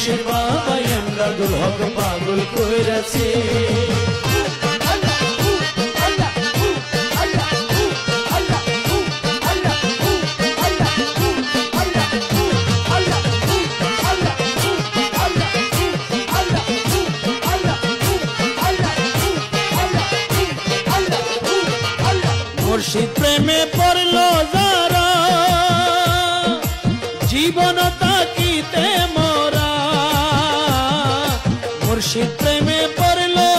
মুর্শিদ বাবাই আমদাদুল হক পাগল কইরাছে মুর্শিদ প্রেমে পড়লো যারা জীবন তাকিতে মোরা মুর্শিদ প্রেমে পড়লো